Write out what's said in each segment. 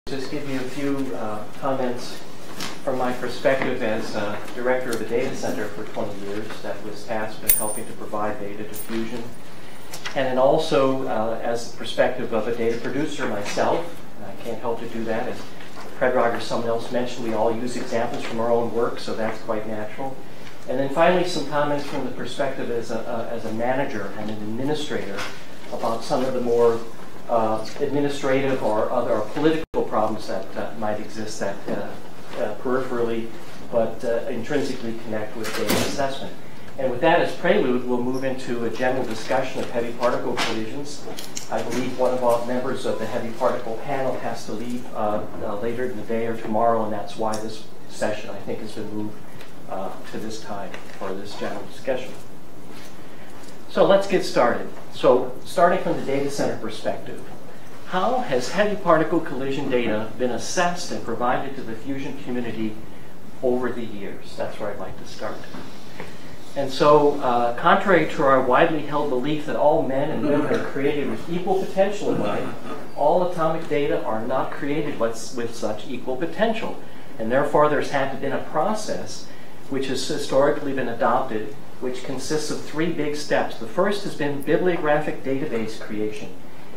Just give you a few comments from my perspective as director of a data center for 20 years that was tasked with helping to provide data diffusion. And then also as the perspective of a data producer myself. I can't help to do that. As Predrag or someone else mentioned, we all use examples from our own work, so that's quite natural. And then finally, some comments from the perspective as a manager and an administrator about some of the more administrative or other political problems that might exist that peripherally but intrinsically connect with data assessment. And with that as prelude, we'll move into a general discussion of heavy particle collisions. I believe one of our members of the heavy particle panel has to leave later in the day or tomorrow, and that's why this session, I think, has been moved to this time for this general discussion. So let's get started. So starting from the data center perspective, how has heavy particle collision data been assessed and provided to the fusion community over the years? That's where I'd like to start. And so, contrary to our widely held belief that all men and women are created with equal potential in life, all atomic data are not created with such equal potential. And therefore, there's had to have been a process which has historically been adopted, which consists of three big steps. The first has been bibliographic database creation.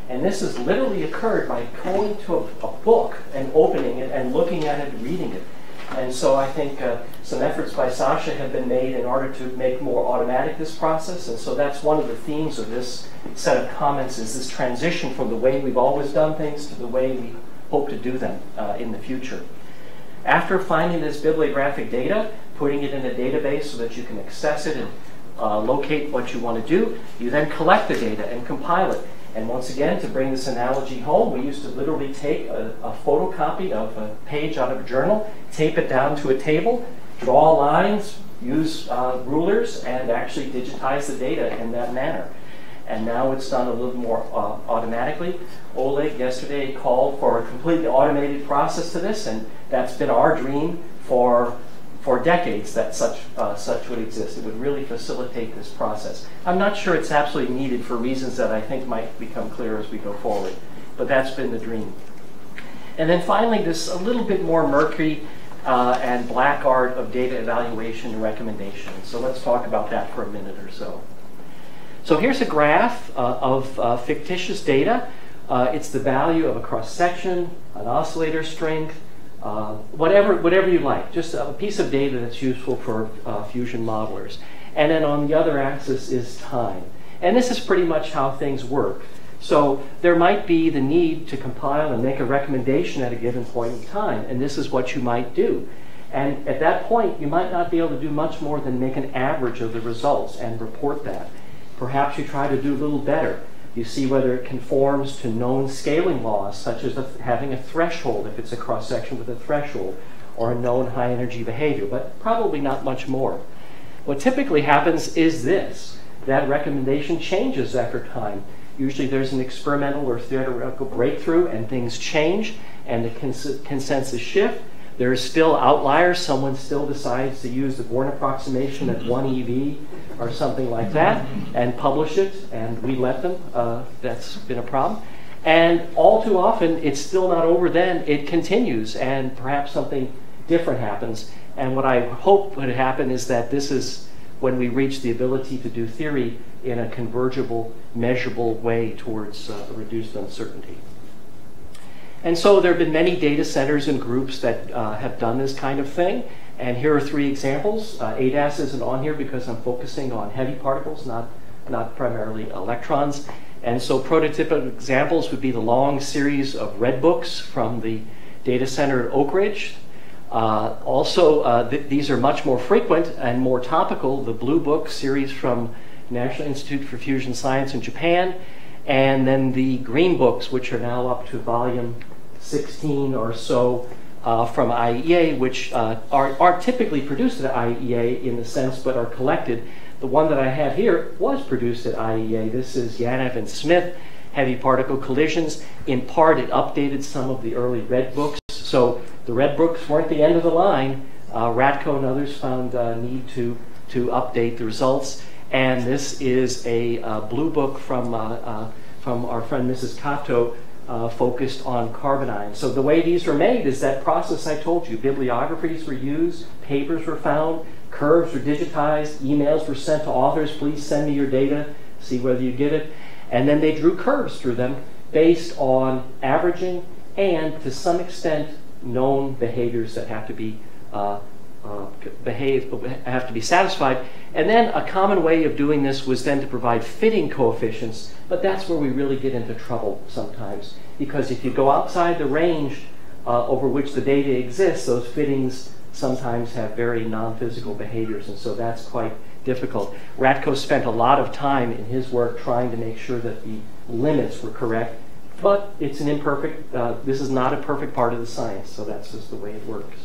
And this has literally occurred by going to a book and opening it and looking at it and reading it. And so I think some efforts by Sasha have been made in order to make more automatic this process. And so that's one of the themes of this set of comments, is this transition from the way we've always done things to the way we hope to do them in the future. After finding this bibliographic data, putting it in a database so that you can access it and locate what you want to do, you then collect the data and compile it. And once again, to bring this analogy home, we used to literally take a photocopy of a page out of a journal, tape it down to a table, draw lines, use rulers, and actually digitize the data in that manner. And now it's done a little more automatically. Oleg yesterday called for a completely automated process to this, and that's been our dream for decades, that such would exist. It would really facilitate this process. I'm not sure it's absolutely needed for reasons that I think might become clear as we go forward, but that's been the dream. And then finally, this a little bit more murky and black art of data evaluation and recommendation. So let's talk about that for a minute or so. So here's a graph of fictitious data. It's the value of a cross-section, an oscillator strength, whatever you like, just a piece of data that's useful for fusion modelers. And then on the other axis is time. And this is pretty much how things work. So there might be the need to compile and make a recommendation at a given point in time, and this is what you might do. And at that point, you might not be able to do much more than make an average of the results and report that. Perhaps you try to do a little better. You see whether it conforms to known scaling laws, such as having a threshold, if it's a cross-section with a threshold, or a known high-energy behavior, but probably not much more. What typically happens is this. That recommendation changes after time. Usually there's an experimental or theoretical breakthrough, and things change, and the consensus shift. There's still outliers. Someone still decides to use the Born approximation at 1 eV or something like that and publish it, and we let them. That's been a problem. And all too often, it's still not over then. It continues, and perhaps something different happens. And what I hope would happen is that this is when we reach the ability to do theory in a convergible, measurable way towards reduced uncertainty. And so there have been many data centers and groups that have done this kind of thing. And here are three examples. ADAS isn't on here because I'm focusing on heavy particles, not primarily electrons. And so prototypical examples would be the long series of red books from the data center at Oak Ridge. These are much more frequent and more topical. The blue book series from National Institute for Fusion Science in Japan. And then the green books, which are now up to volume 16 or so from IAEA, which aren't typically produced at IAEA in the sense, but are collected. The one that I have here was produced at IAEA. This is Yanev and Smith, Heavy Particle Collisions. In part, it updated some of the early red books. So the red books weren't the end of the line. Ratko and others found need to update the results. And this is a blue book from our friend Mrs. Kato focused on carbon ions. So the way these were made is that process I told you. Bibliographies were used, papers were found, curves were digitized, emails were sent to authors, please send me your data, see whether you get it. And then they drew curves through them based on averaging and, to some extent, known behaviors that have to be satisfied. And then a common way of doing this was then to provide fitting coefficients, but that's where we really get into trouble sometimes, because if you go outside the range over which the data exists, those fittings sometimes have very non-physical behaviors, and so that's quite difficult. Ratko spent a lot of time in his work trying to make sure that the limits were correct, but it's an imperfect, this is not a perfect part of the science, so that's just the way it works.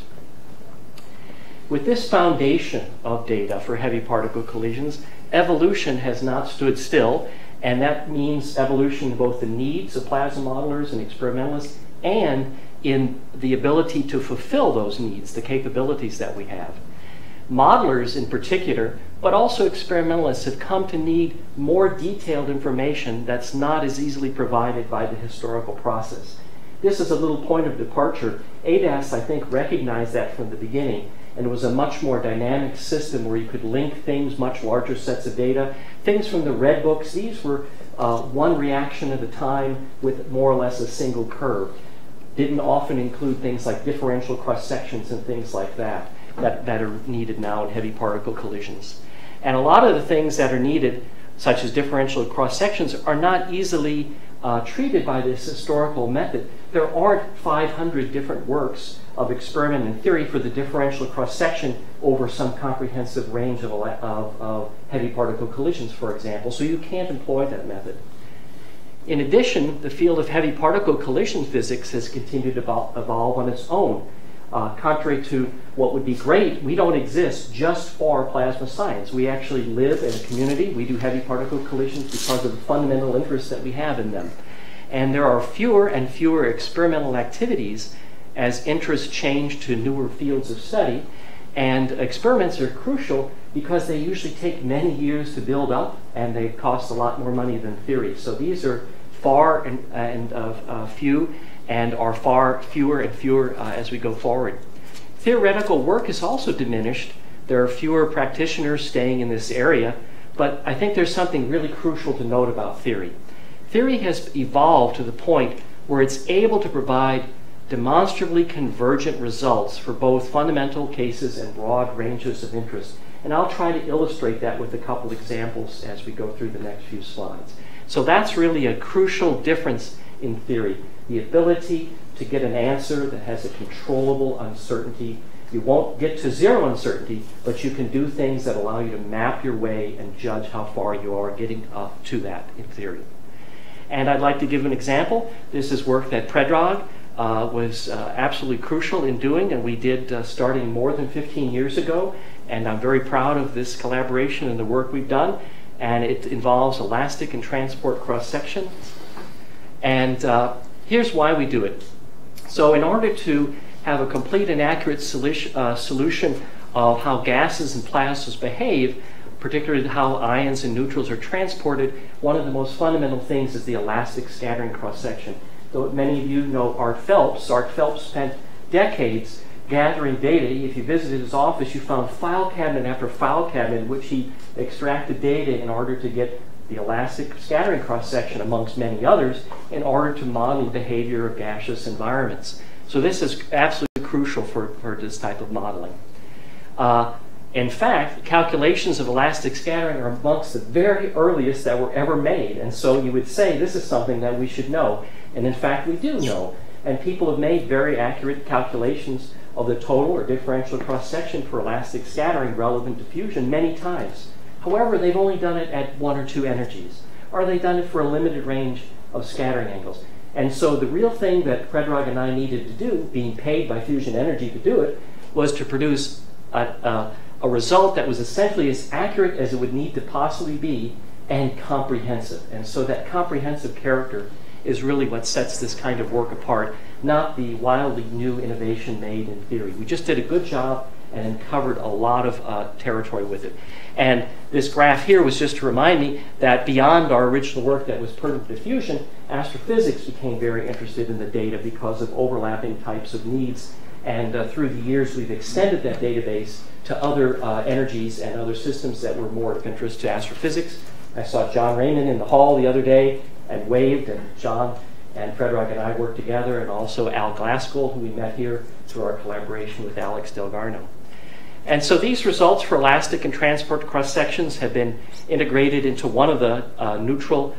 With this foundation of data for heavy particle collisions, evolution has not stood still, and that means evolution in both the needs of plasma modelers and experimentalists and in the ability to fulfill those needs, the capabilities that we have. Modelers in particular, but also experimentalists, have come to need more detailed information that's not as easily provided by the historical process. This is a little point of departure. ADAS, I think, recognized that from the beginning, and it was a much more dynamic system where you could link things, much larger sets of data. Things from the red books, these were one reaction at a time with more or less a single curve. Didn't often include things like differential cross-sections and things like that are needed now in heavy particle collisions. And a lot of the things that are needed, such as differential cross-sections, are not easily treated by this historical method. There aren't 500 different works of experiment and theory for the differential cross-section over some comprehensive range of heavy particle collisions, for example, so you can't employ that method. In addition, the field of heavy particle collision physics has continued to evolve on its own. Contrary to what would be great, we don't exist just for plasma science. We actually live in a community. We do heavy particle collisions because of the fundamental interest that we have in them. And there are fewer and fewer experimental activities as interests change to newer fields of study. And experiments are crucial because they usually take many years to build up, and they cost a lot more money than theory. So these are far and few, and are far fewer and fewer as we go forward. Theoretical work is also diminished. There are fewer practitioners staying in this area, but I think there's something really crucial to note about theory. Theory has evolved to the point where it's able to provide demonstrably convergent results for both fundamental cases and broad ranges of interest. And I'll try to illustrate that with a couple examples as we go through the next few slides. So that's really a crucial difference in theory, the ability to get an answer that has a controllable uncertainty. You won't get to zero uncertainty, but you can do things that allow you to map your way and judge how far you are getting up to that in theory. And I'd like to give an example. This is work that Predrag was absolutely crucial in doing, and we did starting more than 15 years ago. And I'm very proud of this collaboration and the work we've done. And it involves elastic and transport cross-section. And here's why we do it. So in order to have a complete and accurate solution of how gases and plasmas behave, particularly how ions and neutrals are transported, one of the most fundamental things is the elastic scattering cross-section. Though many of you know Art Phelps. Art Phelps spent decades gathering data. If you visited his office, you found file cabinet after file cabinet in which he extracted data in order to get the elastic scattering cross-section, amongst many others, in order to model the behavior of gaseous environments. So this is absolutely crucial for this type of modeling. In fact, calculations of elastic scattering are amongst the very earliest that were ever made. And so you would say this is something that we should know. And in fact, we do know. And people have made very accurate calculations of the total or differential cross-section for elastic scattering relevant to fusion many times. However, they've only done it at 1 or 2 energies, or they've done it for a limited range of scattering angles. And so the real thing that Predrag and I needed to do, being paid by fusion energy to do it, was to produce a result that was essentially as accurate as it would need to possibly be and comprehensive. And so that comprehensive character is really what sets this kind of work apart, not the wildly new innovation made in theory. We just did a good job and covered a lot of territory with it. And this graph here was just to remind me that beyond our original work that was pertinent to diffusion, astrophysics became very interested in the data because of overlapping types of needs. And through the years, we've extended that database to other energies and other systems that were more of interest to astrophysics. I saw John Raymond in the hall the other day and waved, and John and Frederick and I worked together, and also Al Glassgold, who we met here through our collaboration with Alex Delgarno. And so these results for elastic and transport cross-sections have been integrated into one of the neutral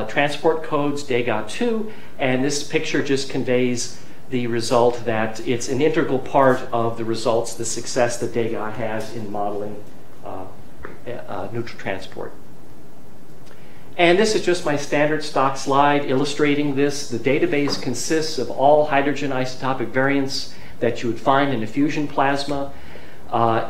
transport codes, DEGA2, and this picture just conveys the result that it's an integral part of the results, the success that DEGA has in modeling neutral transport. And this is just my standard stock slide illustrating this. The database consists of all hydrogen isotopic variants that you would find in a fusion plasma.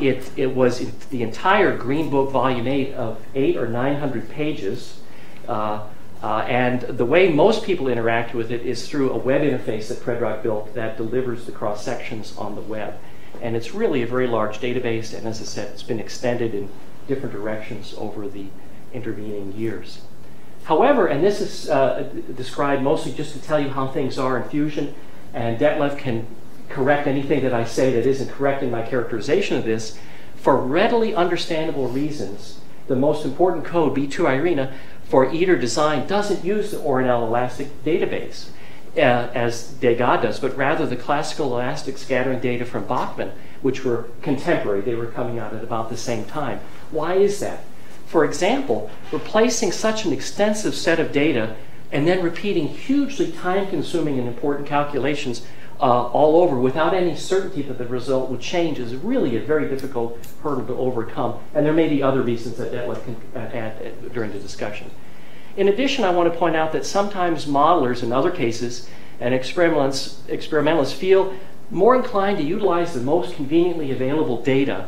It was the entire Green Book Volume 8 of 800 or 900 pages. And the way most people interact with it is through a web interface that Frederick built that delivers the cross-sections on the web. And it's really a very large database, and as I said, it's been extended in different directions over the intervening years. However, and this is described mostly just to tell you how things are in fusion, and Detlev can correct anything that I say that isn't correct in my characterization of this, for readily understandable reasons, the most important code, B2 IRENA, for ITER design doesn't use the Ornell elastic database as DEGA does, but rather the classical elastic scattering data from Bachmann, which were contemporary. They were coming out at about the same time. Why is that? For example, replacing such an extensive set of data and then repeating hugely time-consuming and important calculations all over without any certainty that the result would change is really a very difficult hurdle to overcome. And there may be other reasons that Detlev can add during the discussion. In addition, I want to point out that sometimes modelers, in other cases, and experimentalists feel more inclined to utilize the most conveniently available data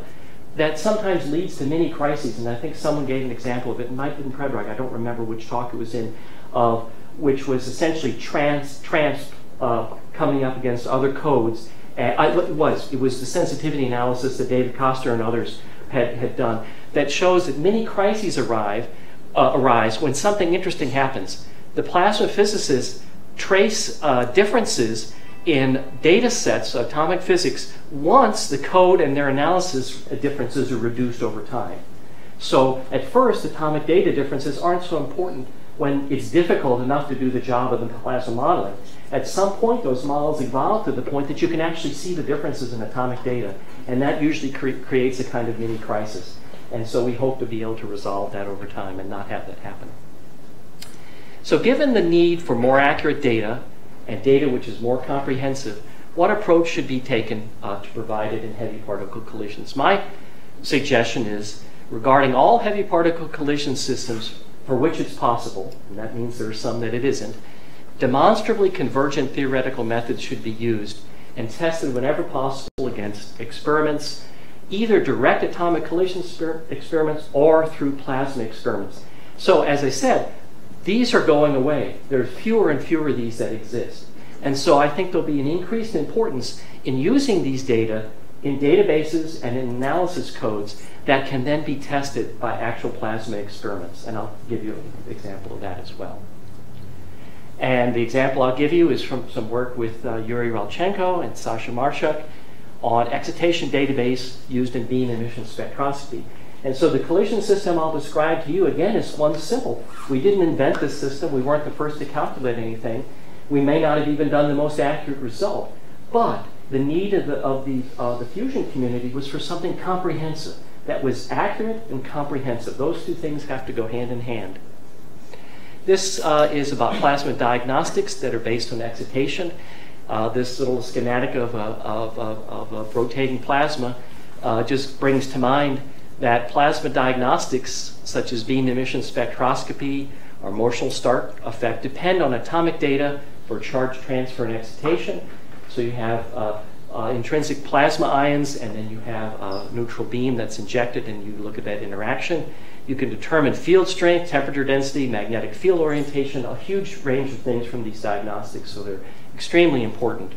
that sometimes leads to mini crises. And I think someone gave an example of it, Mike and Frederick, I don't remember which talk it was in, which was essentially coming up against other codes. It was the sensitivity analysis that David Koster and others had done that shows that many crises arise when something interesting happens. The plasma physicists trace differences in data sets, atomic physics, once the code and their analysis differences are reduced over time. So at first, atomic data differences aren't so important when it's difficult enough to do the job of the plasma modeling. At some point, those models evolve to the point that you can actually see the differences in atomic data, and that usually creates a kind of mini crisis. And so we hope to be able to resolve that over time and not have that happen. So given the need for more accurate data, and data which is more comprehensive, what approach should be taken to provide it in heavy particle collisions? My suggestion is, regarding all heavy particle collision systems for which it's possible, and that means there are some that it isn't, demonstrably convergent theoretical methods should be used and tested whenever possible against experiments, either direct atomic collision experiments or through plasma experiments. So as I said, these are going away. There are fewer and fewer of these that exist. And so I think there'll be an increased importance in using these data in databases and in analysis codes that can then be tested by actual plasma experiments. And I'll give you an example of that as well. And the example I'll give you is from some work with Yuri Ralchenko and Sasha Marchuk on excitation database used in beam emission spectroscopy. And so the collision system I'll describe to you, again, is one simple. We didn't invent this system. We weren't the first to calculate anything. We may not have even done the most accurate result. But the need of the fusion community was for something comprehensive, that was accurate and comprehensive. Those two things have to go hand in hand. This is about plasma diagnostics that are based on excitation. This little schematic of a rotating plasma just brings to mind that plasma diagnostics, such as beam emission spectroscopy or motional start effect, depend on atomic data for charge transfer and excitation. So you have intrinsic plasma ions, and then you have a neutral beam that's injected, and you look at that interaction. You can determine field strength, temperature density, magnetic field orientation, a huge range of things from these diagnostics, so they're extremely important.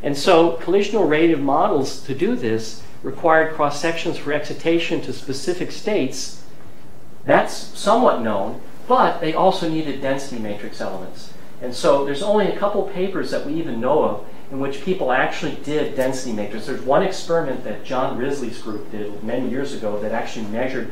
And so collisional radiative models to do this required cross-sections for excitation to specific states, that's somewhat known, but they also needed density matrix elements. And so there's only a couple papers that we even know of in which people actually did density matrix. There's one experiment that John Risley's group did many years ago that actually measured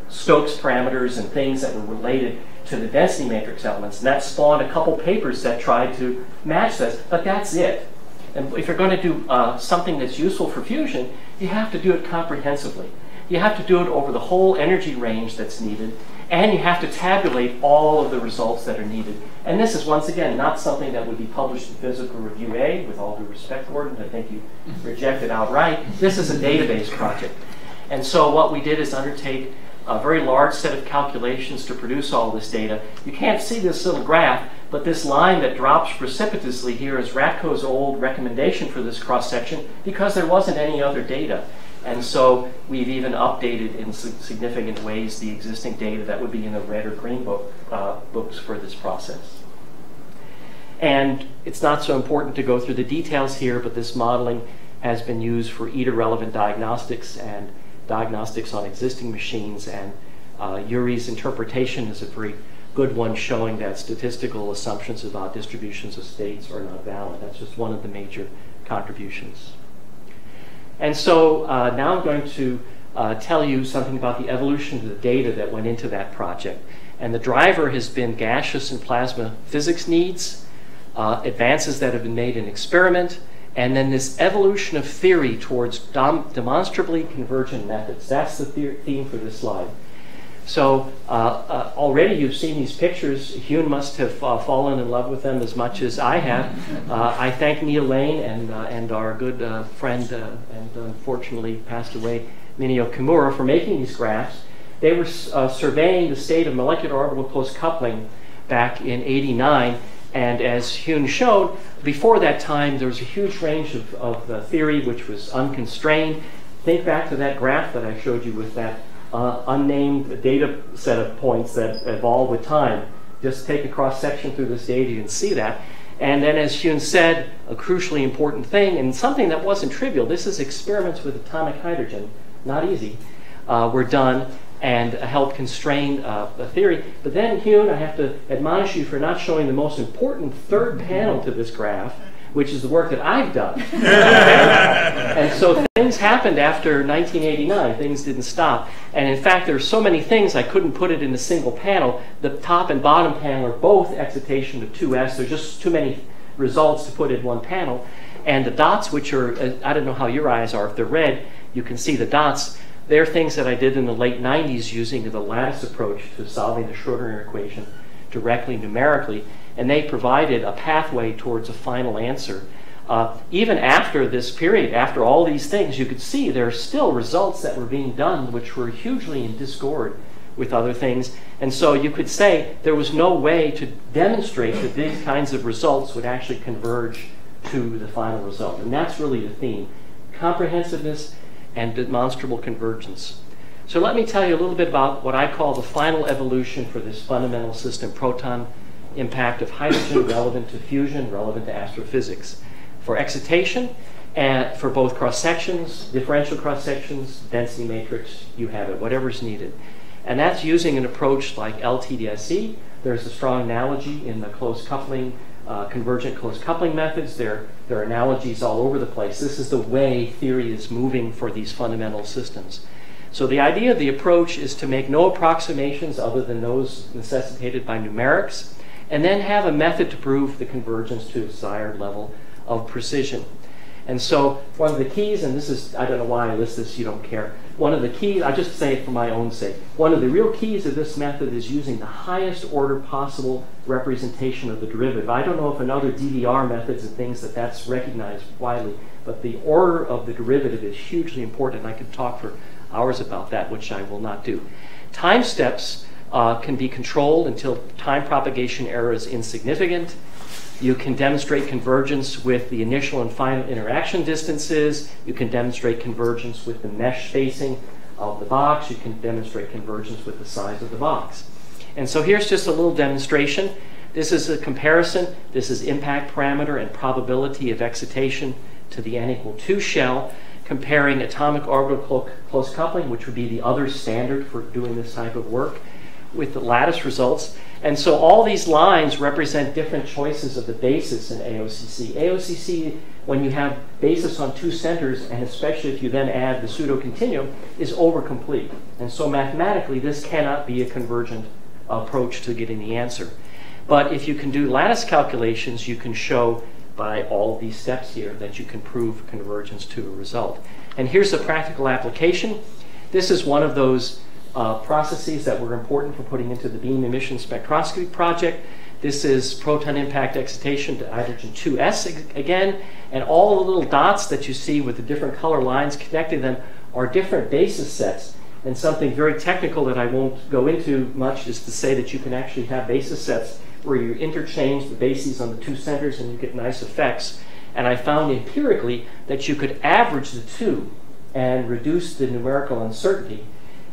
Stokes parameters and things that were related to the density matrix elements. And that spawned a couple papers that tried to match this, but that's it. And if you're going to do something that's useful for fusion, you have to do it comprehensively. You have to do it over the whole energy range that's needed, and you have to tabulate all of the results that are needed. And this is, once again, not something that would be published in Physical Review A, with all due respect, Gordon. I think you rejected outright. This is a database project. And so what we did is undertake a very large set of calculations to produce all this data. You can't see this little graph, but this line that drops precipitously here is Ratko's old recommendation for this cross-section because there wasn't any other data. And so we've even updated in significant ways the existing data that would be in the red or green books for this process. And it's not so important to go through the details here, but this modeling has been used for EDA-relevant diagnostics and diagnostics on existing machines, and Yuri's interpretation is a very good one, showing that statistical assumptions about distributions of states are not valid. That's just one of the major contributions. And so now I'm going to tell you something about the evolution of the data that went into that project. And the driver has been gaseous and plasma physics needs, advances that have been made in experiment, and then this evolution of theory towards demonstrably convergent methods. That's the theme for this slide. So already you've seen these pictures. Hyun must have fallen in love with them as much as I have. I thank Neil Lane and our good friend and unfortunately passed away, Minio Kimura, for making these graphs. They were surveying the state of molecular orbital close coupling back in '89. And as Hyun showed, before that time, there was a huge range of theory which was unconstrained. Think back to that graph that I showed you with that unnamed data set of points that evolve with time. Just take a cross-section through this data, you can see that. And then, as Hyun said, a crucially important thing, and something that wasn't trivial, this is experiments with atomic hydrogen, not easy, were done and help constrain the theory. But then, Hyun, I have to admonish you for not showing the most important third panel to this graph, which is the work that I've done. And so things happened after 1989. Things didn't stop. And in fact, there are so many things I couldn't put it in a single panel. The top and bottom panel are both excitation to 2s. There's just too many results to put in one panel. And the dots, which are, I don't know how your eyes are, if they're red, you can see the dots. They're things that I did in the late 90s using the lattice approach to solving the Schrodinger equation directly numerically, and they provided a pathway towards a final answer. Even after this period, after all these things, you could see there are still results that were being done which were hugely in discord with other things, and so you could say there was no way to demonstrate that these kinds of results would actually converge to the final result. And that's really the theme: comprehensiveness and demonstrable convergence. So let me tell you a little bit about what I call the final evolution for this fundamental system: proton impact of hydrogen, relevant to fusion, relevant to astrophysics. For excitation, and for both cross-sections, differential cross-sections, density matrix, you have it, whatever's needed. And that's using an approach like LTDSE. There's a strong analogy in the close coupling, convergent close coupling methods. There are analogies all over the place. This is the way theory is moving for these fundamental systems. So the idea of the approach is to make no approximations other than those necessitated by numerics, and then have a method to prove the convergence to a desired level of precision. And so one of the keys, and this is, I don't know why I list this, you don't care. One of the keys, I just say it for my own sake, one of the real keys of this method is using the highest order possible representation of the derivative. I don't know if in other DDR methods and things that's recognized widely, but the order of the derivative is hugely important, and I could talk for hours about that, which I will not do. Time steps can be controlled until time propagation error is insignificant. You can demonstrate convergence with the initial and final interaction distances. You can demonstrate convergence with the mesh spacing of the box. You can demonstrate convergence with the size of the box. And so here's just a little demonstration. This is a comparison. This is impact parameter and probability of excitation to the n equal 2 shell, comparing atomic orbital close coupling, which would be the other standard for doing this type of work, with the lattice results. And so all these lines represent different choices of the basis in AOCC. AOCC, when you have basis on two centers, and especially if you then add the pseudo-continuum, is overcomplete. And so mathematically, this cannot be a convergent approach to getting the answer. But if you can do lattice calculations, you can show by all of these steps here that you can prove convergence to a result. And here's a practical application. This is one of those processes that were important for putting into the beam emission spectroscopy project. This is proton impact excitation to hydrogen 2s again, and all the little dots that you see with the different color lines connecting them are different basis sets. And something very technical that I won't go into much is to say that you can actually have basis sets where you interchange the bases on the two centers and you get nice effects. And I found empirically that you could average the two and reduce the numerical uncertainty,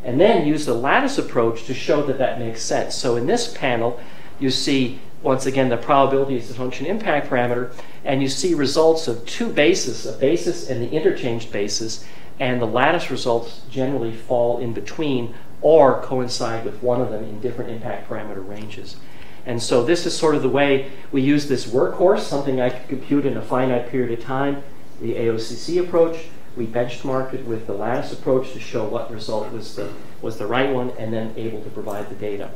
and then use the lattice approach to show that that makes sense. So in this panel, you see, once again, the probability as a function impact parameter, and you see results of two bases, a basis and the interchanged basis, and the lattice results generally fall in between or coincide with one of them in different impact parameter ranges. And so this is sort of the way we use this workhorse, something I could compute in a finite period of time, the AOCC approach. We benchmarked it with the lattice approach to show what result was the right one, and then able to provide the data.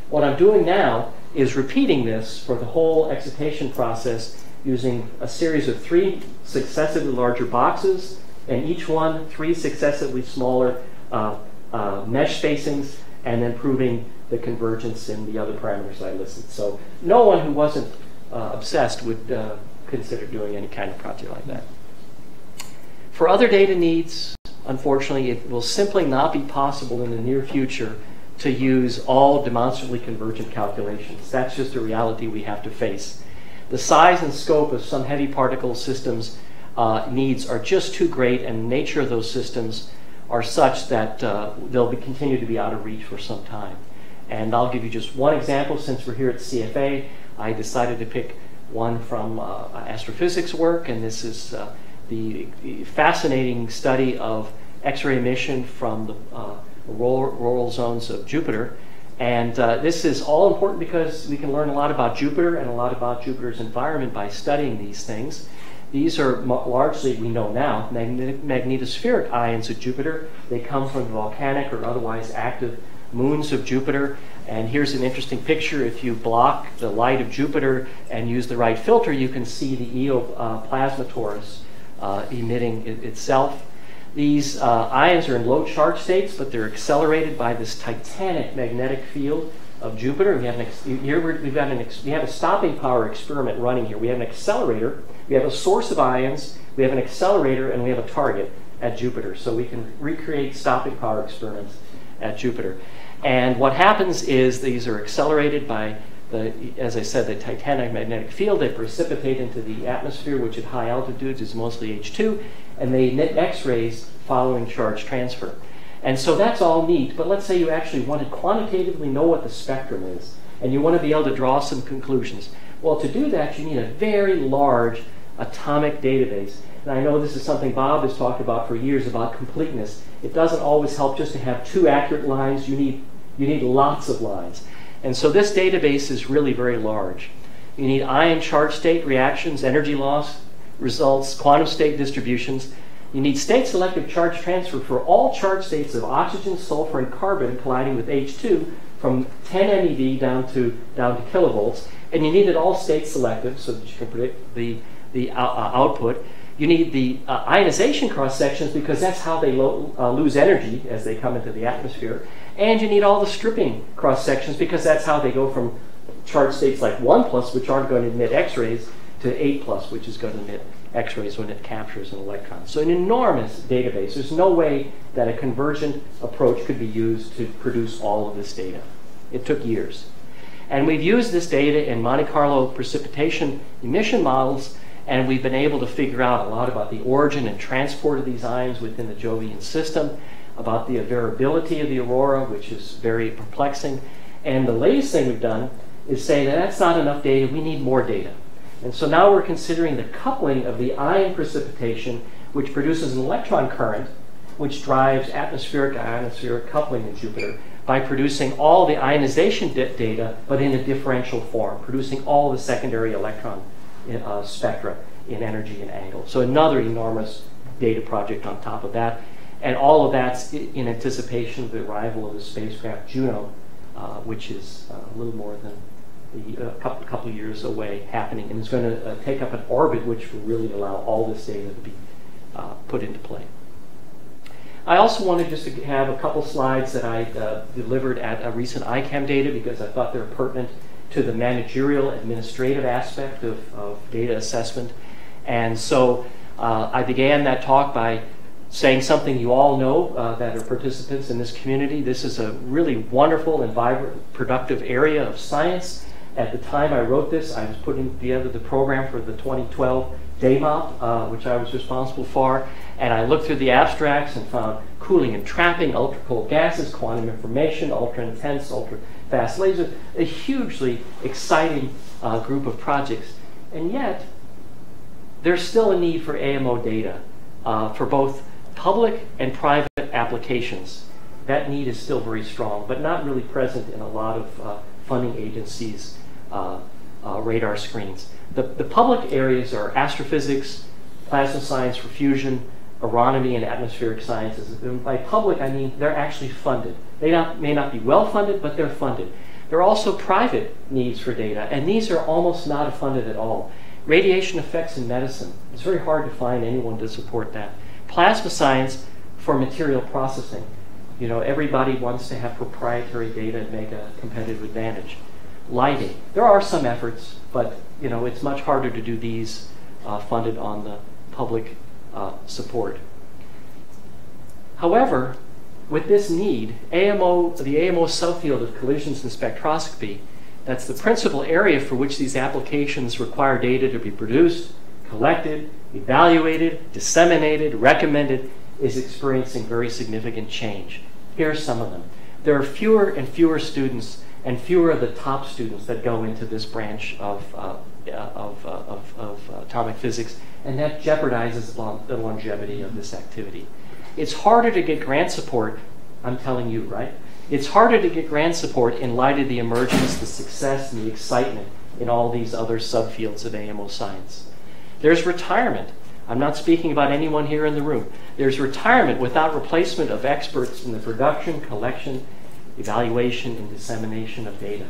What I'm doing now is repeating this for the whole excitation process using a series of 3 successively larger boxes, and each one 3 successively smaller mesh spacings, and then proving the convergence in the other parameters I listed. So no one who wasn't obsessed would consider doing any kind of project like that. For other data needs, unfortunately, it will simply not be possible in the near future to use all demonstrably convergent calculations. That's just a reality we have to face. The size and scope of some heavy particle systems needs are just too great, and the nature of those systems are such that they'll continue to be out of reach for some time. And I'll give you just one example. Since we're here at CFA, I decided to pick one from astrophysics work, and this is the fascinating study of X-ray emission from the auroral zones of Jupiter. And this is all important because we can learn a lot about Jupiter and a lot about Jupiter's environment by studying these things. These are largely, we know now, magnetospheric ions of Jupiter. They come from the volcanic or otherwise active moons of Jupiter. And here's an interesting picture. If you block the light of Jupiter and use the right filter, you can see the Io plasma torus emitting itself. These ions are in low charge states, but they're accelerated by this titanic magnetic field of Jupiter. We have a stopping power experiment running here. We have an accelerator, we have a source of ions, we have an accelerator, and we have a target at Jupiter. So we can recreate stopping power experiments at Jupiter. And what happens is these are accelerated by as I said, the titanic magnetic field. They precipitate into the atmosphere, which at high altitudes is mostly H2, and they emit X-rays following charge transfer. And so that's all neat, but let's say you actually want to quantitatively know what the spectrum is, and you want to be able to draw some conclusions. Well, to do that, you need a very large atomic database. And I know this is something Bob has talked about for years, about completeness. It doesn't always help just to have 2 accurate lines. You need lots of lines. And so this database is really very large. You need ion charge state reactions, energy loss results, quantum state distributions. You need state selective charge transfer for all charge states of oxygen, sulfur, and carbon colliding with H2 from 10 MeV down to kilovolts. And you need it all state selective so that you can predict the output. You need the ionization cross sections because that's how they lose energy as they come into the atmosphere. And you need all the stripping cross sections because that's how they go from charge states like 1+, which aren't going to emit X-rays, to 8+, which is going to emit X-rays when it captures an electron. So an enormous database. There's no way that a convergent approach could be used to produce all of this data. It took years. And we've used this data in Monte Carlo precipitation emission models, and we've been able to figure out a lot about the origin and transport of these ions within the Jovian system, about the variability of the aurora, which is very perplexing. And the latest thing we've done is saying that that's not enough data, we need more data. And so now we're considering the coupling of the ion precipitation, which produces an electron current, which drives atmospheric-ionospheric coupling in Jupiter, by producing all the ionization data, but in a differential form, producing all the secondary electron spectra in energy and angle. So another enormous data project on top of that. And all of that's in anticipation of the arrival of the spacecraft Juno, which is a little more than a couple years away happening, and is going to take up an orbit which will really allow all this data to be put into play. I also wanted just to have a couple slides that I delivered at a recent ITAMP data because I thought they were pertinent to the managerial administrative aspect of data assessment. And so I began that talk by saying something you all know that are participants in this community. This is a really wonderful and vibrant, productive area of science. At the time I wrote this, I was putting together the program for the 2012 DAMOP, which I was responsible for, and I looked through the abstracts and found cooling and trapping, ultra-cold gases, quantum information, ultra-intense, ultra-fast lasers, a hugely exciting group of projects. And yet, there's still a need for AMO data for both public and private applications. That need is still very strong, but not really present in a lot of funding agencies' radar screens. The public areas are astrophysics, plasma science for fusion, aeronomy, and atmospheric sciences. And by public, I mean they're actually funded. They may not be well funded, but they're funded. There are also private needs for data, and these are almost not funded at all. Radiation effects in medicine. It's very hard to find anyone to support that. Plasma science for material processing. You know, everybody wants to have proprietary data and make a competitive advantage. Lighting. There are some efforts, but you know, it's much harder to do these funded on the public support. However, with this need, the AMO subfield of collisions and spectroscopy, that's the principal area for which these applications require data to be produced, collected, evaluated, disseminated, recommended, is experiencing very significant change. Here are some of them. There are fewer and fewer students and fewer of the top students that go into this branch of atomic physics, and that jeopardizes the longevity of this activity. It's harder to get grant support, I'm telling you, right? It's harder to get grant support in light of the emergence, the success, and the excitement in all these other subfields of AMO science. There's retirement. I'm not speaking about anyone here in the room. There's retirement without replacement of experts in the production, collection, evaluation, and dissemination of data.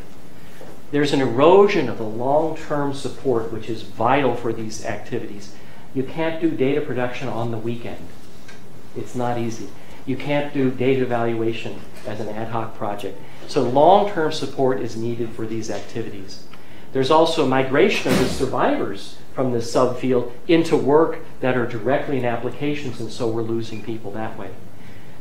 There's an erosion of the long-term support which is vital for these activities. You can't do data production on the weekend. It's not easy. You can't do data evaluation as an ad hoc project. So long-term support is needed for these activities. There's also migration of the survivors from this subfield into work that are directly in applications, and so we're losing people that way.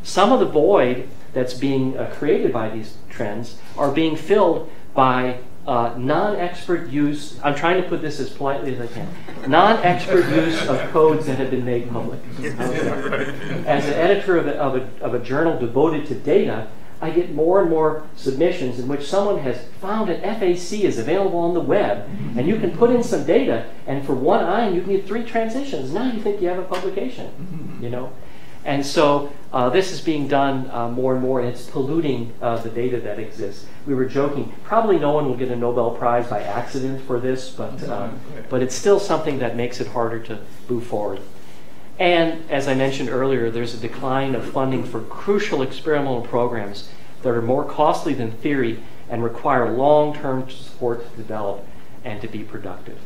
Some of the void that's being created by these trends are being filled by non-expert use, I'm trying to put this as politely as I can, non-expert use of codes that have been made public. As an editor of a journal devoted to data, I get more and more submissions in which someone has found an FAC is available on the web, and you can put in some data, and for one ion you can get 3 transitions. Now you think you have a publication, you know? And so this is being done more and more, and it's polluting the data that exists. We were joking, probably no one will get a Nobel Prize by accident for this, but it's still something that makes it harder to move forward. And as I mentioned earlier, there's a decline of funding for crucial experimental programs that are more costly than theory and require long-term support to develop and to be productive.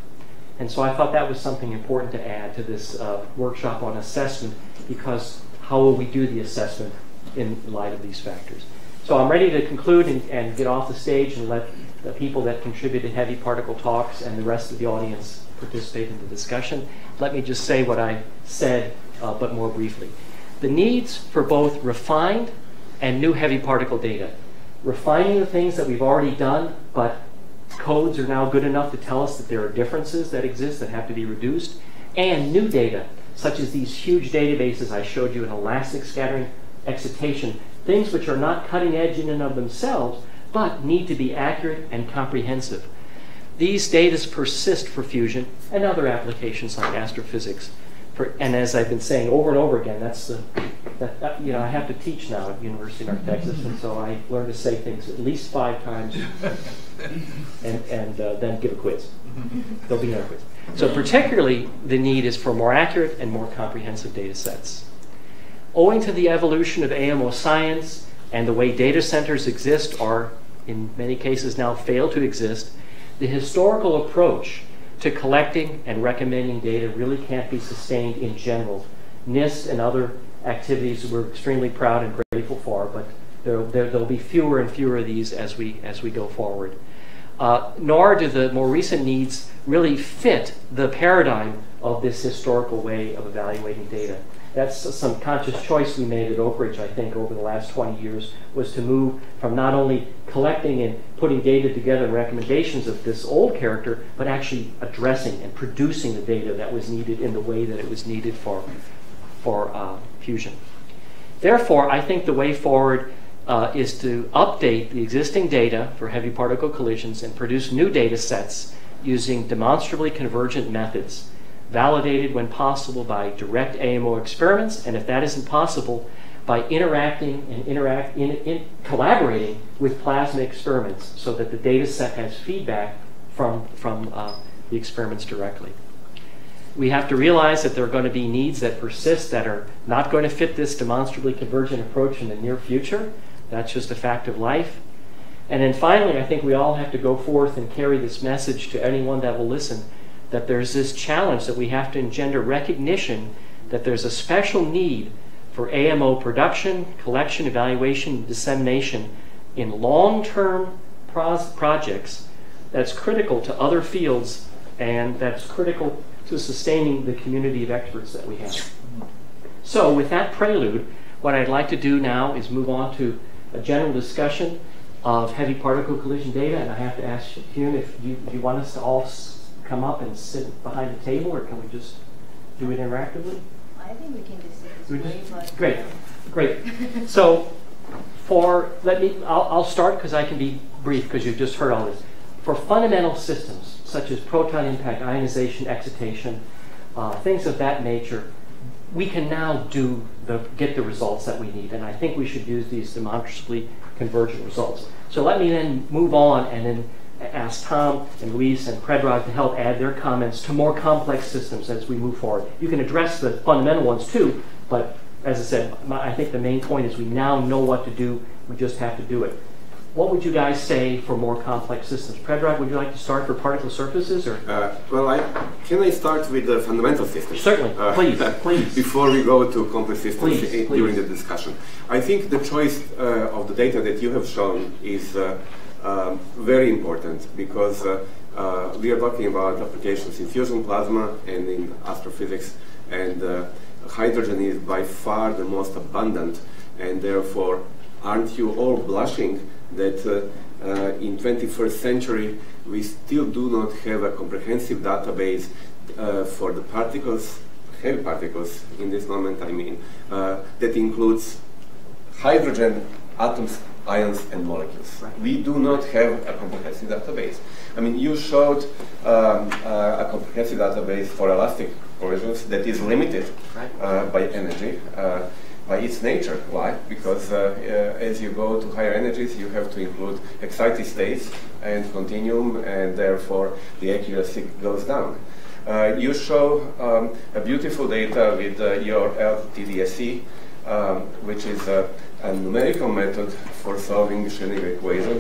And so I thought that was something important to add to this workshop on assessment, because how will we do the assessment in light of these factors? So I'm ready to conclude and get off the stage and let the people that contributed heavy particle talks and the rest of the audience participate in the discussion. Let me just say what I said, but more briefly. The needs for both refined and new heavy particle data. Refining the things that we've already done, but codes are now good enough to tell us that there are differences that exist that have to be reduced, and new data, such as these huge databases I showed you in elastic scattering excitation, things which are not cutting edge in and of themselves, but need to be accurate and comprehensive. These data persist for fusion and other applications like astrophysics. And as I've been saying over and over again, you know, I have to teach now at University of North Texas, and so I learn to say things at least 5 times and then give a quiz. There'll be another quiz. So particularly the need is for more accurate and more comprehensive data sets. Owing to the evolution of AMO science and the way data centers exist, or in many cases now fail to exist, the historical approach to collecting and recommending data really can't be sustained in general. NIST and other activities we're extremely proud and grateful for, but there'll be fewer and fewer of these as we go forward. Nor do the more recent needs really fit the paradigm of this historical way of evaluating data. That's some conscious choice we made at Oak Ridge, I think, over the last 20 years, was to move from not only collecting and putting data together and recommendations of this old character, but actually addressing and producing the data that was needed in the way that it was needed for fusion. Therefore, I think the way forward is to update the existing data for heavy particle collisions and produce new data sets using demonstrably convergent methods, validated when possible by direct AMO experiments, and if that isn't possible, by interacting and collaborating with plasma experiments so that the data set has feedback from the experiments directly. We have to realize that there are going to be needs that persist that are not going to fit this demonstrably convergent approach in the near future. That's just a fact of life. And then finally, I think we all have to go forth and carry this message to anyone that will listen, that there's this challenge that we have to engender recognition that there's a special need for AMO production, collection, evaluation, and dissemination in long-term projects that's critical to other fields and that's critical to sustaining the community of experts that we have. So with that prelude, what I'd like to do now is move on to a general discussion of heavy particle collision data, and I have to ask Hugh if you want us to all come up and sit behind the table, or can we just do it interactively? I think we can just sit this way, but Great. So I'll start because I can be brief because you've just heard all this. For fundamental systems such as proton impact, ionization, excitation, things of that nature, we can now get the results that we need, and I think we should use these demonstrably convergent results. So let me then move on and then ask Tom and Luis and Predrag to help add their comments to more complex systems as we move forward. You can address the fundamental ones too, but as I said, I think the main point is we now know what to do, we just have to do it. What would you guys say for more complex systems? Predrag, would you like to start for particle surfaces? Or? Can I start with the fundamental systems? Certainly, please. Before we go to complex systems please. During the discussion. I think the choice of the data that you have shown is very important because we are talking about applications in fusion plasma and in astrophysics, and hydrogen is by far the most abundant, and therefore aren't you all blushing that in 21st century we still do not have a comprehensive database for the particles, heavy particles in this moment, I mean, that includes hydrogen atoms, ions, and molecules. Right. We do not have a comprehensive database. I mean, you showed a comprehensive database for elastic collisions that is limited by energy, by its nature. Why? Because as you go to higher energies, you have to include excited states and continuum, and therefore the accuracy goes down. You show a beautiful data with your LTDSE, which is a numerical method for solving the Schrödinger equation,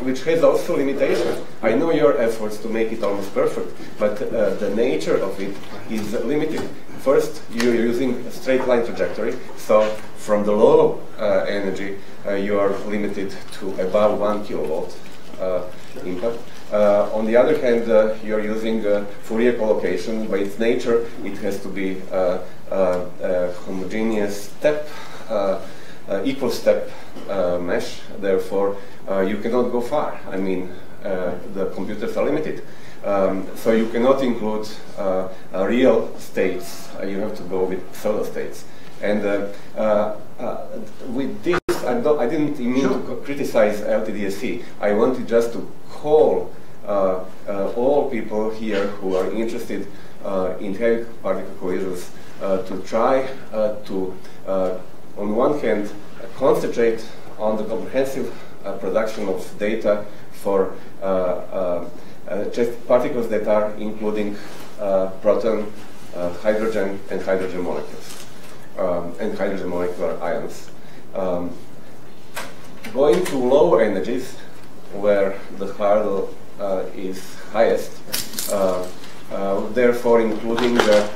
which has also limitations. I know your efforts to make it almost perfect, but the nature of it is limited. First, you're using a straight line trajectory, so from the low energy, you are limited to above 1 kilovolt impact. On the other hand, you're using Fourier collocation. By its nature, it has to be a homogeneous step, equal step mesh. Therefore, you cannot go far. I mean, the computers are limited. So you cannot include real states. You have to go with pseudo states. And with this I didn't mean to criticize LTDSC. I wanted just to call all people here who are interested in heavy particle collisions to try to, on one hand, concentrate on the comprehensive production of data for just particles that are including proton, hydrogen, and hydrogen molecules, and hydrogen molecular ions. Going to lower energies, where the hurdle is highest, therefore including the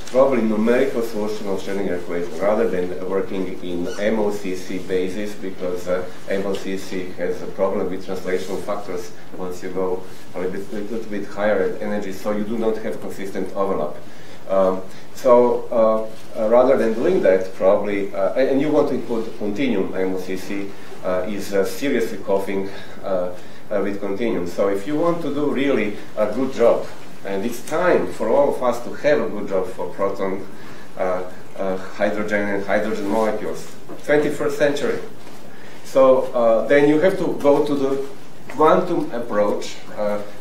probably numerical solution of Schrödinger equation rather than working in MOCC basis, because MOCC has a problem with translational factors once you go a little bit higher energy, so you do not have consistent overlap. Rather than doing that, probably, and you want to include continuum MOCC, is seriously coughing with continuum. So if you want to do really a good job, and it's time for all of us to have a good job for proton, hydrogen, and hydrogen molecules, 21st century. So then you have to go to the quantum approach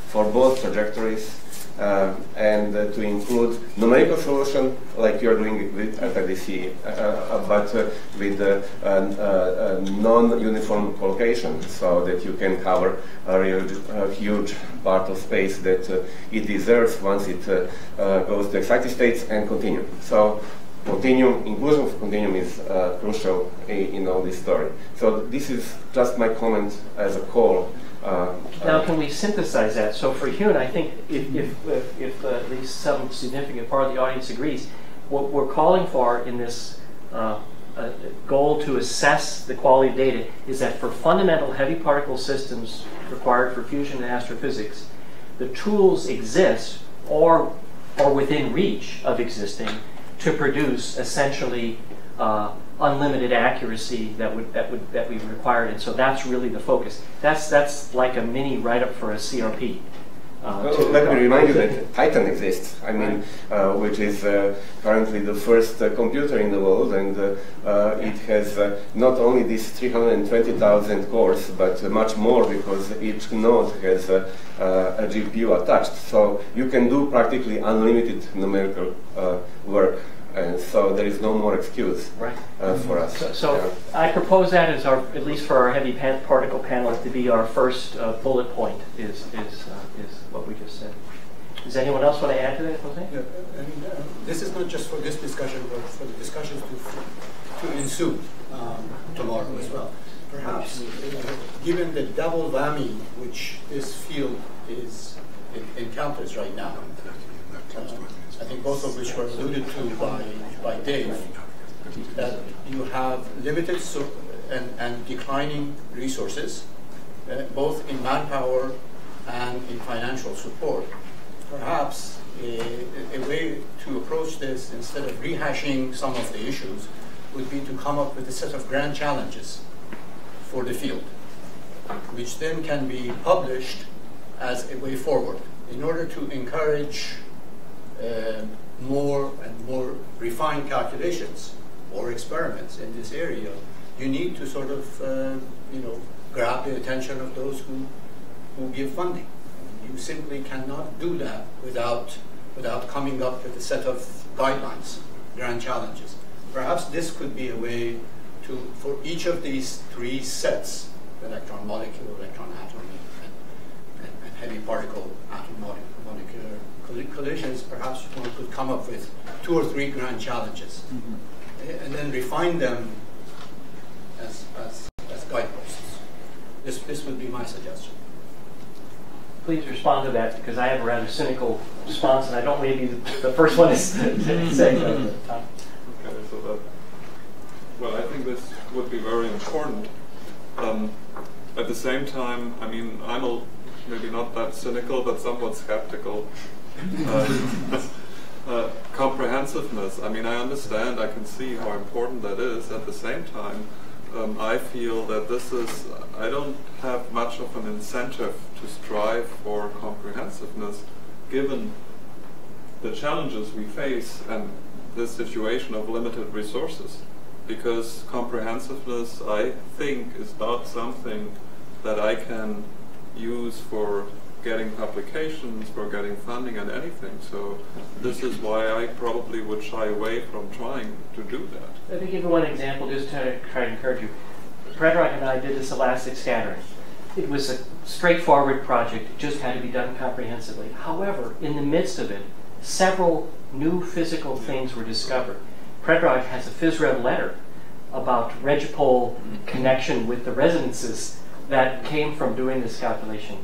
for both trajectories, and to include numerical solution like you're doing with LTDC, but with non-uniform collocation, so that you can cover a real huge part of space that it deserves once it goes to excited states and continuum. So continuum, inclusion of continuum is crucial in all this story. So this is just my comment as a call. Now, can we synthesize that? So for Hyun, I think if at least some significant part of the audience agrees, what we're calling for in this goal to assess the quality of data is that for fundamental heavy particle systems required for fusion and astrophysics, the tools exist or within reach of existing to produce essentially unlimited accuracy that we required, and so that's really the focus. That's like a mini write-up for a CRP. Let me remind you that Titan exists. I mean, which is currently the first computer in the world, and it has not only these 320,000 cores, but much more, because each node has a GPU attached. So you can do practically unlimited numerical work. And so there is no more excuse for us. So I propose that as our, at least for our heavy particle panel, to be our first bullet point. Is what we just said. Does anyone else want to add to that, Jose? Yeah, and this is not just for this discussion, but for the discussions to ensue tomorrow as well. Perhaps, given the double whammy which this field encounters right now. I think both of which were alluded to by Dave, that you have limited and declining resources, both in manpower and in financial support. Perhaps a way to approach this, instead of rehashing some of the issues, would be to come up with a set of grand challenges for the field, which then can be published as a way forward in order to encourage more and more refined calculations or experiments in this area. You need to sort of, grab the attention of those who give funding. You simply cannot do that without coming up with a set of guidelines, grand challenges. Perhaps this could be a way for each of these three sets, electron molecule, electron atom, and heavy particle atom molecular collisions, perhaps one could come up with 2 or 3 grand challenges, and then refine them as guideposts. This would be my suggestion. Please respond to that, because I have a rather cynical response, and I don't want to be the first one to say that. Okay, so that, well, I think this would be very important. At the same time, I mean, I'm maybe not that cynical, but somewhat skeptical. Comprehensiveness, I mean, I understand, I can see how important that is. At the same time, I feel that I don't have much of an incentive to strive for comprehensiveness, given the challenges we face and this situation of limited resources. because comprehensiveness, I think, is not something that I can use for getting publications, for getting funding and anything. So this is why I probably would shy away from trying to do that. Let me give you one example just to try to encourage you. Predrag and I did this elastic scattering. It was a straightforward project. It just had to be done comprehensively. However, in the midst of it, several new physical things were discovered. Predrag has a PhysRev letter about regipole connection with the resonances that came from doing this calculation.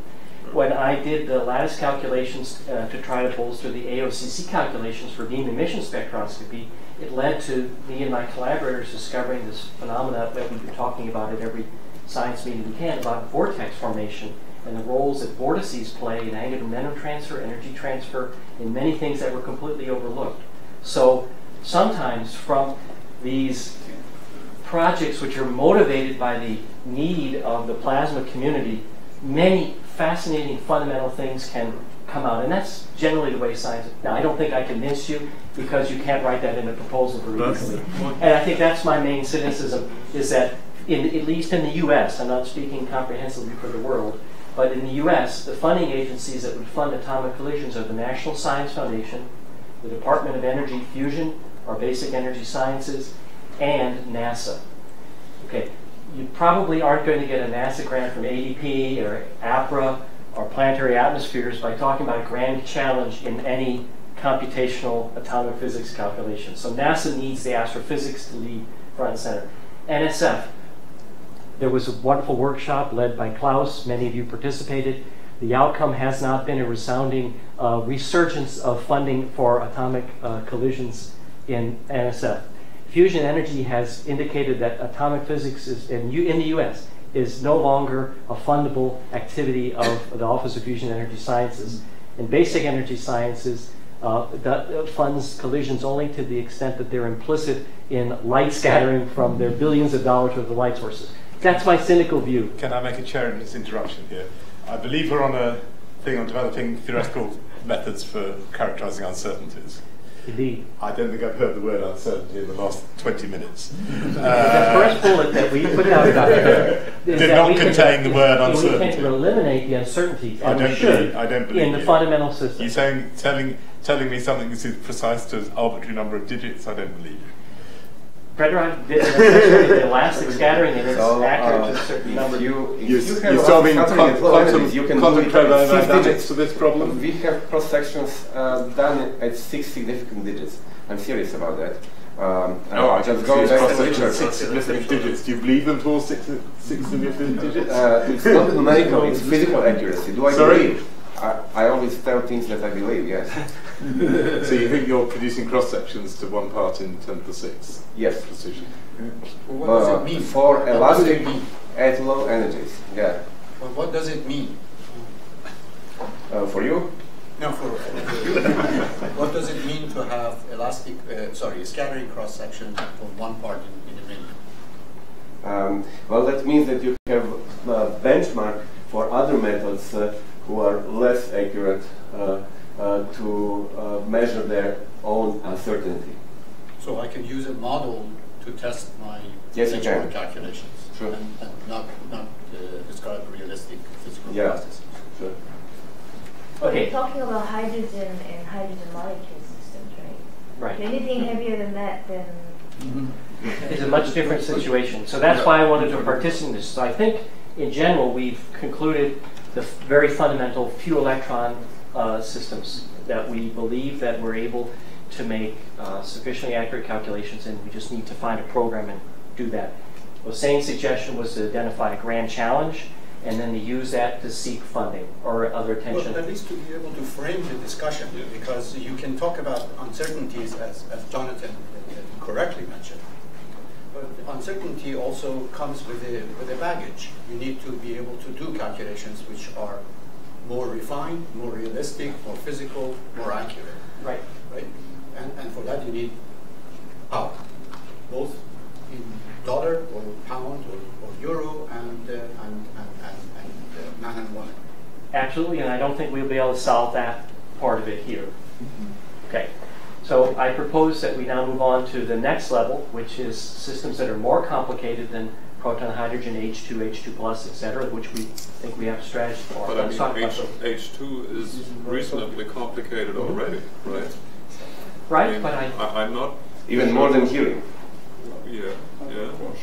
When I did the lattice calculations to try to bolster the AOCC calculations for beam emission spectroscopy, it led to me and my collaborators discovering this phenomena that we've been talking about at every science meeting we can about vortex formation and the roles that vortices play in angular momentum transfer, energy transfer, in many things that were completely overlooked. So sometimes from these projects which are motivated by the need of the plasma community, many fascinating fundamental things can come out, and that's generally the way science is. Now, I don't think I convinced you because you can't write that in a proposal very easily. And I think that's my main cynicism, is that at least in the US, I'm not speaking comprehensively for the world, but in the US, the funding agencies that would fund atomic collisions are the National Science Foundation, the Department of Energy Fusion, or Basic Energy Sciences, and NASA. Okay. You probably aren't going to get a NASA grant from ADP or APRA or Planetary Atmospheres by talking about a grand challenge in any computational atomic physics calculation. So NASA needs the astrophysics to lead front and center. NSF, there was a wonderful workshop led by Klaus. Many of you participated. The outcome has not been a resounding resurgence of funding for atomic collisions in NSF. Fusion Energy has indicated that atomic physics is, in the US, is no longer a fundable activity of the Office of Fusion Energy Sciences. In Basic Energy Sciences, that funds collisions only to the extent that they're implicit in light scattering from their billions of dollars worth of light sources. That's my cynical view. Can I make a chair in this interruption here? I believe we're on a thing on developing theoretical methods for characterizing uncertainties. Indeed. I don't think I've heard the word uncertainty in the last 20 minutes. The first bullet that we put out about it did not contain the word uncertainty. We can eliminate the uncertainties, and I don't believe in the fundamental system. You're telling me something is precise to an arbitrary number of digits? I don't believe you. Predrag did the elastic scattering, and it's accurate to a certain number. You told me quantum chromodynamics for this problem? We have cross sections done at 6 significant digits. I'm serious about that. No, I just go back to literature. 6 significant digits. Do you believe them for 6 significant digits? It's not numerical, it's physical accuracy. Do I believe? I always tell things that I believe, yes. So you think you're producing cross-sections to 1 part in 10 to the 6th? Yes. Precision. Well, what does it mean? For elastic at low energies, yeah. Well, what does it mean? For you? No, for you. What does it mean to have elastic, scattering cross-section for 1 part in the ring? Well, that means that you have a benchmark for other methods who are less accurate to measure their own uncertainty. So I can use a model to test my benchmark calculations, sure. and not describe realistic physical processes. Sure. Okay. We're talking about hydrogen and hydrogen molecule systems, right? Right. Anything heavier than that, then it's a much different situation. So that's why I wanted to participate in this. So I think, in general, we've concluded the very fundamental few electron systems that we believe that we're able to make sufficiently accurate calculations, and we just need to find a program and do that. Hosseini's suggestion was to identify a grand challenge and then to use that to seek funding or other attention. Well, at least to be able to frame the discussion, because you can talk about uncertainties as Jonathan correctly mentioned. But uncertainty also comes with a baggage. You need to be able to do calculations which are more refined, more realistic, more physical, more accurate. Right. Right? And for that you need power, both in dollar or pound or euro and man and woman. Absolutely, and I don't think we'll be able to solve that part of it here. Okay. So I propose that we now move on to the next level, which is systems that are more complicated than proton, hydrogen, H2, H2 plus, etc., which we think we have a strategy for. But I mean, H2 is reasonably complicated already, right? Right, I mean, but I'm not... Even more than helium. Yeah,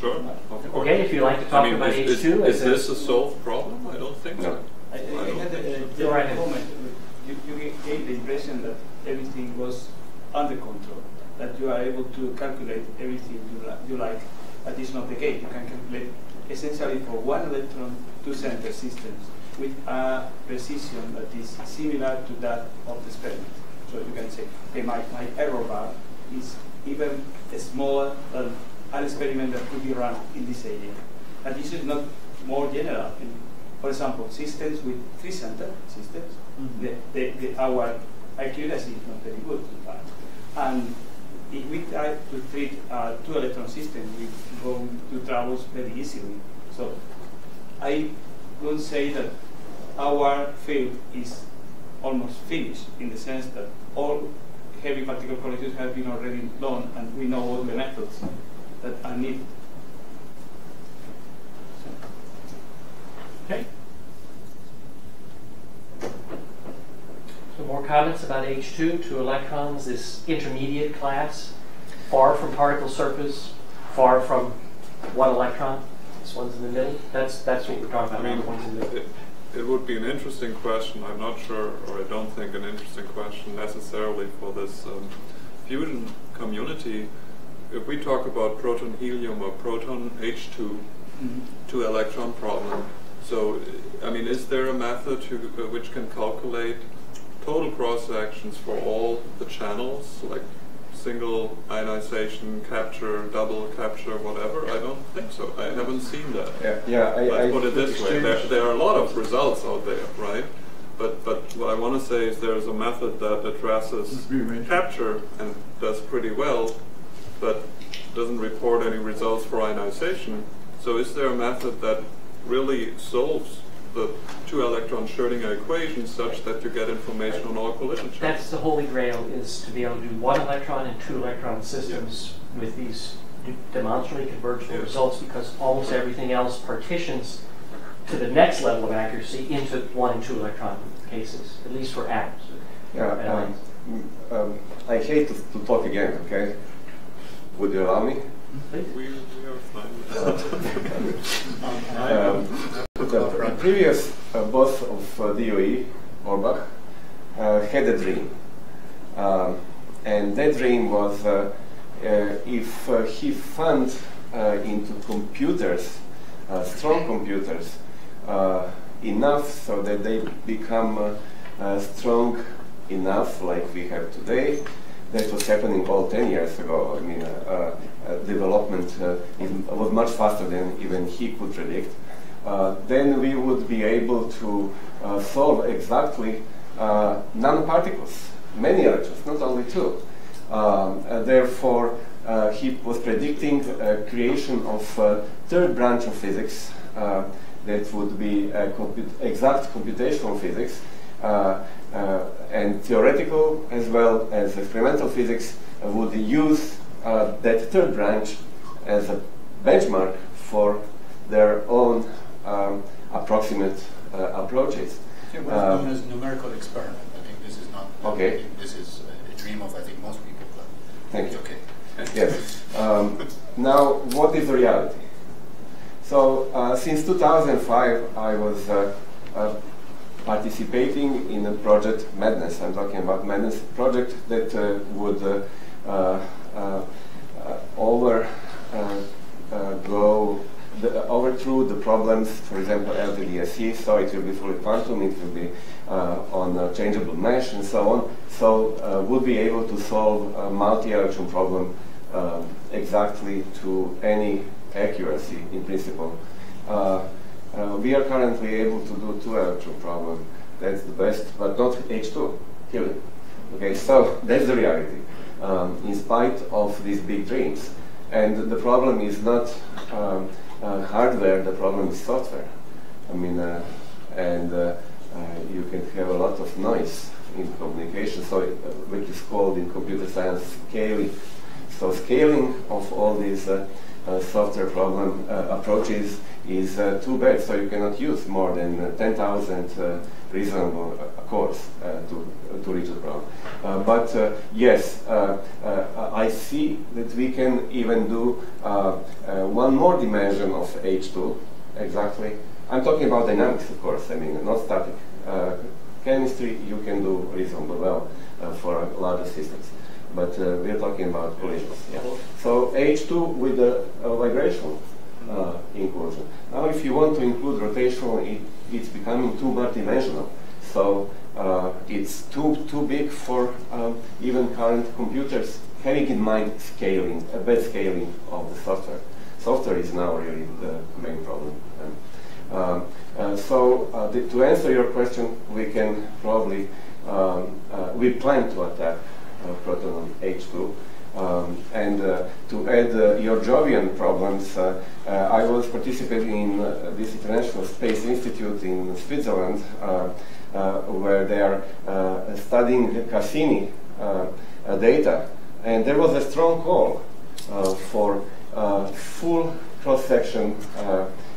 sure, of course. Okay, if you like to talk about H2... Is this a solved problem? I don't think so. I had a comment. You gave the impression that everything was under control, that you are able to calculate everything you like, but it's not the case. You can calculate essentially for one electron, two center systems with a precision that is similar to that of the experiment. So you can say, okay, my error bar is even smaller than an experiment that could be run in this area. And this is not more general. For example, systems with three center systems, our accuracy is not very good in fact. And if we try to treat a two electron system, we go to troubles very easily. So I would say that our field is almost finished in the sense that all heavy particle collectors have been already done, and we know all the methods that are needed. Okay. So more comments about H2, 2 electrons, this intermediate class, far from particle surface, far from 1 electron. This one's in the middle. That's what we're talking about. I mean, one's in the middle. It would be an interesting question. I'm not sure, or I don't think an interesting question necessarily for this fusion community. If we talk about proton helium or proton H2, 2 electron problem, so I mean, is there a method which can calculate total cross sections for all the channels, like single ionization, capture, double capture, whatever? I don't think so. I haven't seen that. Let's put it this way. There are a lot of results out there, right? But what I want to say is there's a method that addresses capture and does pretty well, but doesn't report any results for ionization. So is there a method that really solves the 2 electron Schrödinger equation such that you get information on all collision channels? That's the holy grail, is to be able to do 1 electron and 2 electron systems with these demonstrably convergent results, because almost everything else partitions to the next level of accuracy into 1 and 2 electron cases, at least for atoms. I hate to talk again, okay? Would you allow me? We are fine. The previous boss of DOE, Orbach, had a dream. And that dream was if he found into computers, strong computers, enough so that they become strong enough like we have today. That was happening all 10 years ago. I mean, development was much faster than even he could predict. Then we would be able to solve exactly nanoparticles, many electrons, not only 2. Therefore, he was predicting creation of a third branch of physics that would be exact computational physics, and theoretical as well as experimental physics would use that third branch as a benchmark for their own approximate approaches. It was known as numerical experiment. I think this is not. Okay. This is a dream of, I think, most people. But thank you. Okay. Yes. Now, what is the reality? So, since 2005, I was participating in a project, Madness. I'm talking about Madness project that would overthrow the problems, for example, LTDSC, so it will be fully quantum, it will be on a changeable mesh, and so on. So we'll be able to solve a multi-electron problem exactly to any accuracy in principle. We are currently able to do 2-electron problem. That's the best, but not H2, helium. Okay, so that's the reality, in spite of these big dreams. And the problem is not hardware, the problem is software. I mean, you can have a lot of noise in communication, so which is called in computer science scaling. So scaling of all these software problem approaches is too bad, so you cannot use more than 10,000 reasonable cores to reach the problem. But yes, I see that we can even do one more dimension of H2, exactly. I'm talking about dynamics, of course, I mean, not static. Chemistry, you can do reasonably well for larger systems. But we're talking about collisions. Yeah. So H2 with the vibration inclusion. Now if you want to include rotational, it's becoming too multidimensional. So it's too big for even current computers, having in mind scaling, a bad scaling of the software. Software is now really the main problem. To answer your question, we can probably, we plan to attack proton on H2. And to add your Jovian problems, I was participating in this International Space Institute in Switzerland, where they are studying Cassini data. And there was a strong call for full cross-section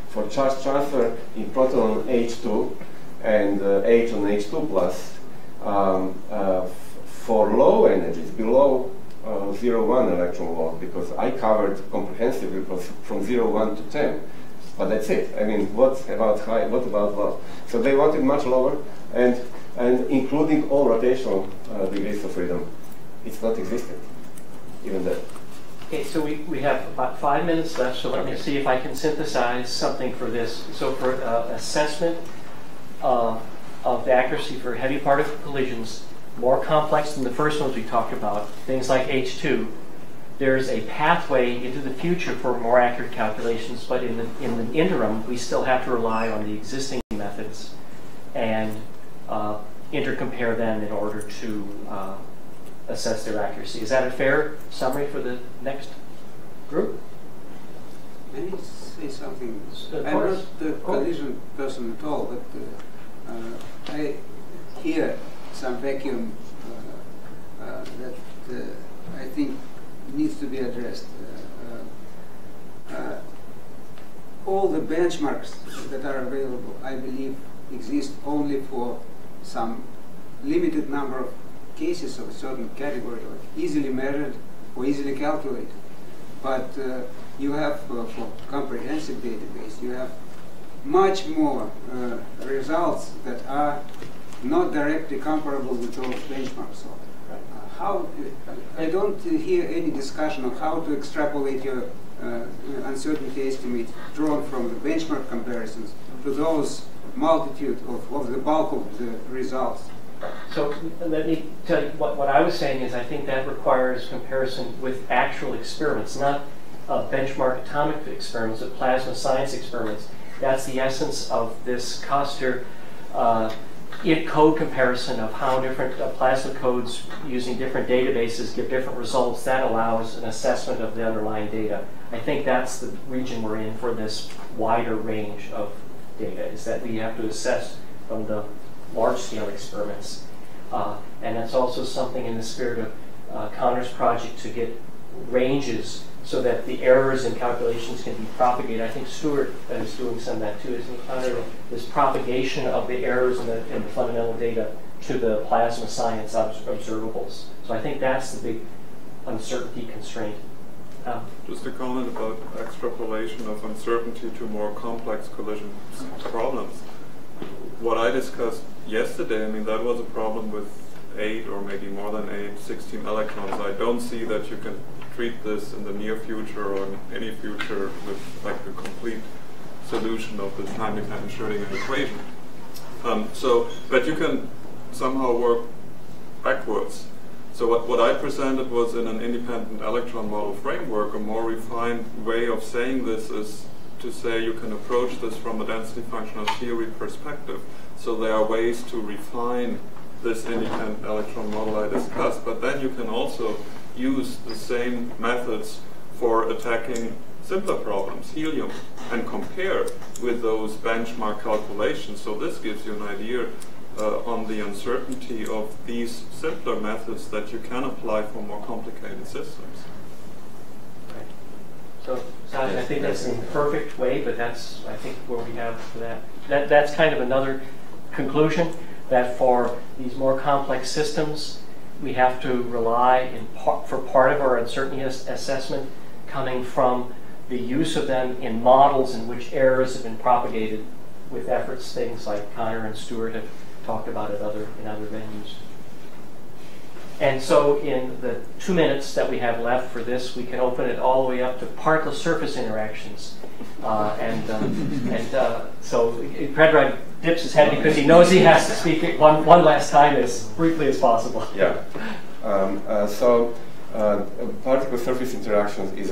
for charge transfer in proton on H2 and H on H2 plus for low energies, below 0.1 electron volt, because I covered comprehensively from 0.1 to 10. But that's it. I mean, what about high? What about low? So they wanted much lower, and including all rotational degrees of freedom. It's not existent, even that. Okay, so we have about 5 minutes left, so let me see if I can synthesize something for this. So for assessment of the accuracy for heavy particle collisions, more complex than the first ones we talked about, things like H2, there's a pathway into the future for more accurate calculations, but in the interim, we still have to rely on the existing methods and intercompare them in order to assess their accuracy. Is that a fair summary for the next group? May I say something? Of I'm course. not the collision person at all, but I hear some vacuum that I think needs to be addressed. All the benchmarks that are available, I believe, exist only for some limited number of cases of a certain category, like easily measured or easily calculated. But you have, for comprehensive database, you have much more results that are not directly comparable with those benchmarks. I don't hear any discussion of how to extrapolate your uncertainty estimate drawn from the benchmark comparisons to those multitude of the bulk of the results. So let me tell you what I was saying is I think that requires comparison with actual experiments, not benchmark atomic experiments, but plasma science experiments. That's the essence of this Koster code comparison of how different plasma codes using different databases give different results. That allows an assessment of the underlying data. I think that's the region we're in for this wider range of data, is that we have to assess from the large-scale experiments. And that's also something in the spirit of Connor's project to get ranges so that the errors in calculations can be propagated. I think Stuart is doing some of that too, isn't he, Connor? This propagation of the errors in the fundamental data to the plasma science observables. So I think that's the big uncertainty constraint. Just a comment about extrapolation of uncertainty to more complex collision problems. What I discussed yesterday, I mean, that was a problem with 8 or maybe more than 8, 16 electrons. I don't see that you can treat this in the near future or in any future with like the complete solution of the time-dependent Schrödinger equation. But you can somehow work backwards. So what I presented was in an independent electron model framework. A more refined way of saying this is to say you can approach this from a density functional theory perspective. So there are ways to refine this independent electron model I discussed, but then you can also use the same methods for attacking simpler problems, helium, and compare with those benchmark calculations. So this gives you an idea on the uncertainty of these simpler methods that you can apply for more complicated systems. Right. So I think that's an imperfect way, but that's, I think, where we have that. That's kind of another conclusion, that for these more complex systems, we have to rely for part of our uncertainty assessment coming from the use of them in models in which errors have been propagated with efforts, things like Connor and Stuart have talked about in other venues. And so in the 2 minutes that we have left for this, we can open it all the way up to particle surface interactions. So Predrag dips his head because he knows he has to speak it one last time as briefly as possible. Yeah. Particle surface interactions is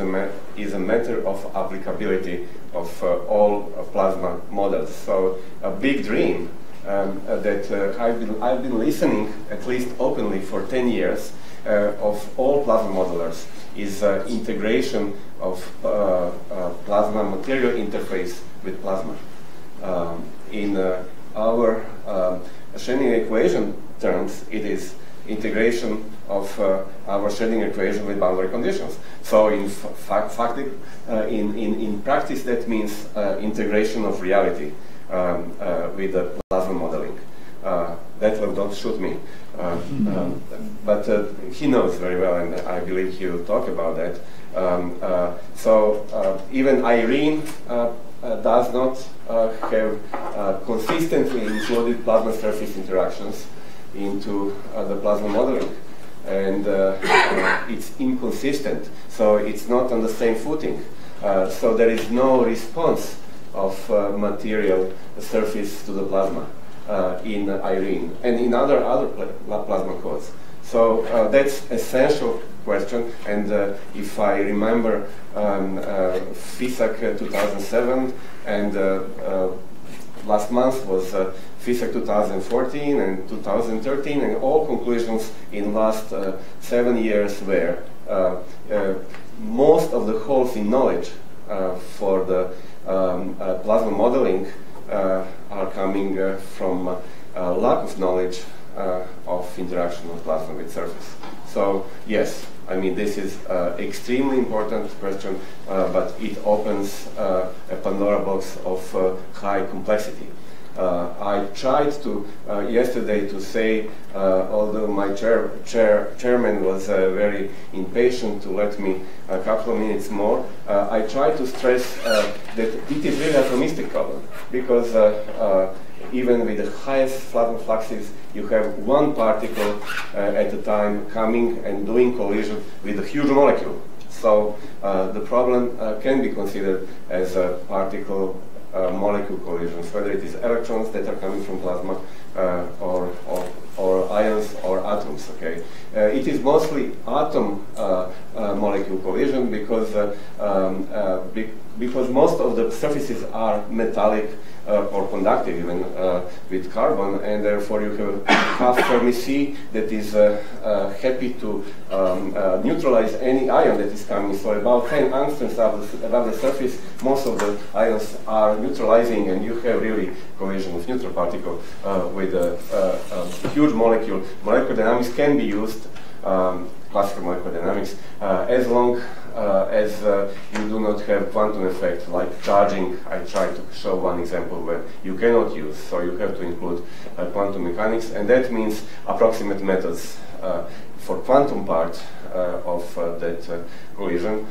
a matter of applicability of all plasma models. So a big dream that I've been listening, at least openly, for 10 years of all plasma modelers is integration of plasma material interface with plasma. In our Schrödinger equation terms, it is integration of our Schrödinger equation with boundary conditions. So in practice, that means integration of reality with the plasma modeling. Detlef, don't shoot me. But he knows very well, and I believe he will talk about that. Even Irene does not have consistently included plasma surface interactions into the plasma modeling. And it's inconsistent, so it's not on the same footing. So there is no response of material surface to the plasma in Irene and in other plasma codes. So that's essential question. And if I remember, FISAC 2007 and last month was FISAC 2014 and 2013, and all conclusions in last 7 years were most of the holes in knowledge for the plasma modeling are coming from lack of knowledge of interaction of plasma with surface. So yes, I mean, this is extremely important question, but it opens a Pandora box of high complexity. I tried to yesterday to say, although my chairman was very impatient to let me a couple of minutes more, I tried to stress that it is really a atomistic problem, because even with the highest plasma fluxes, you have one particle at a time coming and doing collision with a huge molecule. So the problem can be considered as a particle molecule collisions, whether it is electrons that are coming from plasma or ions or atoms. Okay, it is mostly atom molecule collision because most of the surfaces are metallic or conductive, even with carbon, and therefore you have half Fermi C that is happy to neutralize any ion that is coming. So about 10 angstroms above the surface, most of the ions are neutralizing, and you have really collision of neutral particle with a huge molecule. Molecular dynamics can be used, classical molecular dynamics, as long as you do not have quantum effect like charging. I tried to show one example where you cannot use, so you have to include quantum mechanics, and that means approximate methods for quantum part of that collision.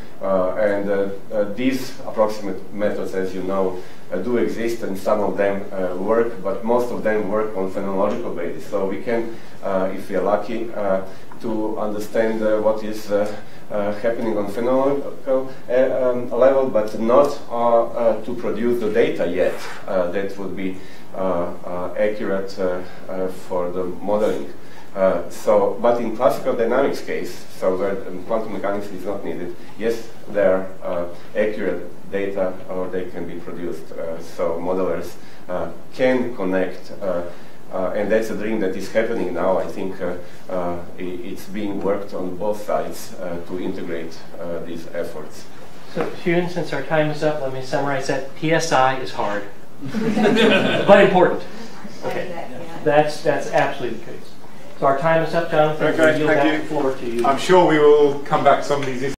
These approximate methods, as you know, do exist, and some of them work, but most of them work on phenomenological basis. So we can, if we are lucky, to understand what is happening on phenomenological level, but not to produce the data yet that would be accurate for the modeling. But in classical dynamics case, so where quantum mechanics is not needed, yes, there are accurate data, or they can be produced. So modelers can connect, and that's a dream that is happening now. I think it's being worked on both sides to integrate these efforts. So, Hyun, since our time is up, let me summarize that. PSI is hard, but important. Okay. That's absolutely the case. So our time is up, Jonathan. Okay, We'll yield thank back you. the floor to you. I'm sure we will come back to some of these issues.